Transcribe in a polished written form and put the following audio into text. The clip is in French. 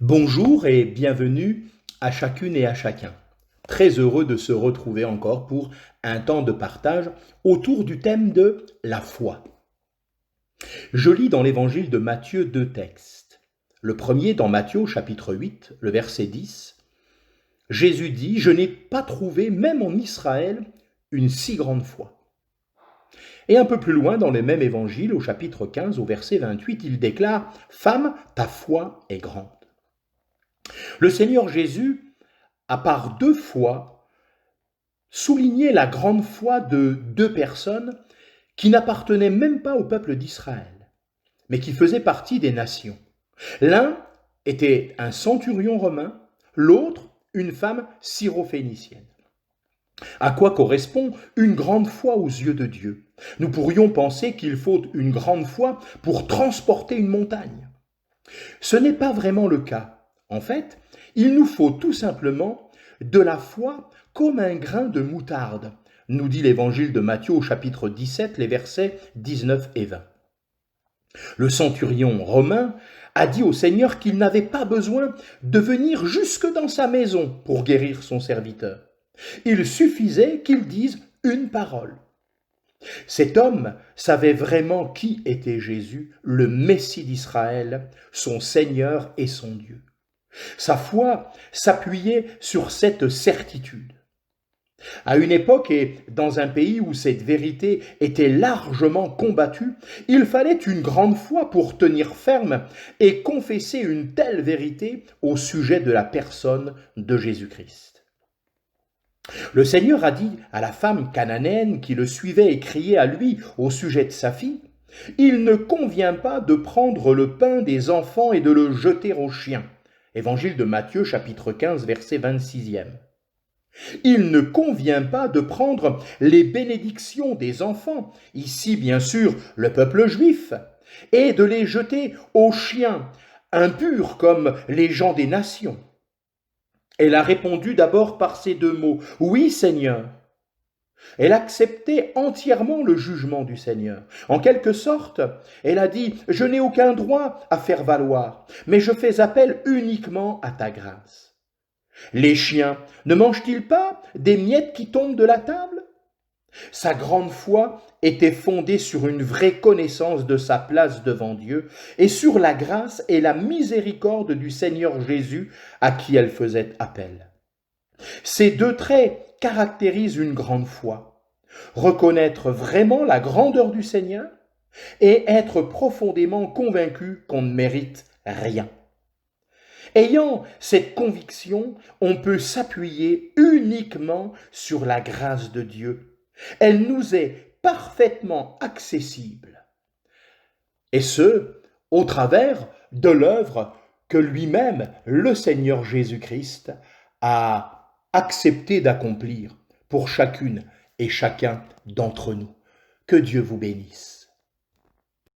Bonjour et bienvenue à chacune et à chacun. Très heureux de se retrouver encore pour un temps de partage autour du thème de la foi. Je lis dans l'évangile de Matthieu deux textes. Le premier dans Matthieu au chapitre 8, le verset 10. Jésus dit « Je n'ai pas trouvé, même en Israël, une si grande foi ». Et un peu plus loin dans le même évangile, au chapitre 15, au verset 28, il déclare « Femme, ta foi est grande ». Le Seigneur Jésus a par deux fois souligné la grande foi de deux personnes qui n'appartenaient même pas au peuple d'Israël, mais qui faisaient partie des nations. L'un était un centurion romain, l'autre une femme syrophénicienne. À quoi correspond une grande foi aux yeux de Dieu? Nous pourrions penser qu'il faut une grande foi pour transporter une montagne. Ce n'est pas vraiment le cas. En fait, il nous faut tout simplement de la foi comme un grain de moutarde, nous dit l'évangile de Matthieu au chapitre 17, les versets 19 et 20. Le centurion romain a dit au Seigneur qu'il n'avait pas besoin de venir jusque dans sa maison pour guérir son serviteur. Il suffisait qu'il dise une parole. Cet homme savait vraiment qui était Jésus, le Messie d'Israël, son Seigneur et son Dieu. Sa foi s'appuyait sur cette certitude. À une époque et dans un pays où cette vérité était largement combattue, il fallait une grande foi pour tenir ferme et confesser une telle vérité au sujet de la personne de Jésus-Christ. Le Seigneur a dit à la femme cananéenne qui le suivait et criait à lui au sujet de sa fille, « Il ne convient pas de prendre le pain des enfants et de le jeter aux chiens. » Évangile de Matthieu, chapitre 15, verset 26e. Il ne convient pas de prendre les bénédictions des enfants, ici bien sûr le peuple juif, et de les jeter aux chiens, impurs comme les gens des nations. Elle a répondu d'abord par ces deux mots, « Oui, Seigneur ». Elle acceptait entièrement le jugement du Seigneur. En quelque sorte, elle a dit, « Je n'ai aucun droit à faire valoir, mais je fais appel uniquement à ta grâce. » Les chiens ne mangent-ils pas des miettes qui tombent de la table? Sa grande foi était fondée sur une vraie connaissance de sa place devant Dieu et sur la grâce et la miséricorde du Seigneur Jésus à qui elle faisait appel. Ces deux traits caractérisent une grande foi. Reconnaître vraiment la grandeur du Seigneur et être profondément convaincu qu'on ne mérite rien. Ayant cette conviction, on peut s'appuyer uniquement sur la grâce de Dieu. Elle nous est parfaitement accessible. Et ce, au travers de l'œuvre que lui-même, le Seigneur Jésus-Christ, a accepté d'accomplir pour chacune et chacun d'entre nous. Que Dieu vous bénisse.